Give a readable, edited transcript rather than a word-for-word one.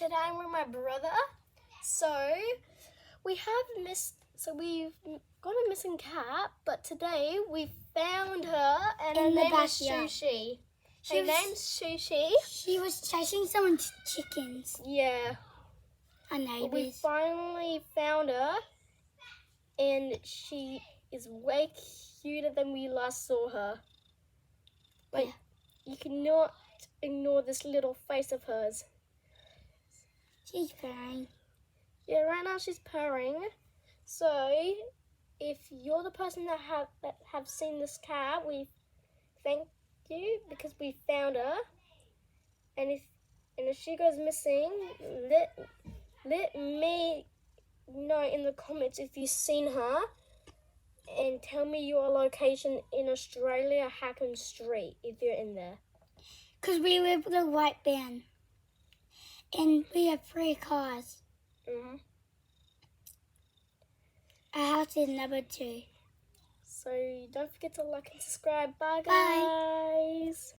today I'm with my brother. We've got a missing cat, but today we found her and her name is Sushi. Her name's Sushi. She was chasing someone's chickens. Yeah. Our neighbors. We finally found her, and she is way cuter than we last saw her. Like, you cannot ignore this little face of hers. She's purring. Yeah, right now she's purring. So, if you're the person that have seen this cat, we thank you because we found her. And if she goes missing, let me know in the comments if you've seen her, and tell me your location in Australia, Hacken Street, if you're in there. Because we live with a white van. And we have 3 cars. Mm-hmm. Our house is number 2. So don't forget to like and subscribe. Bye, Bye. guys.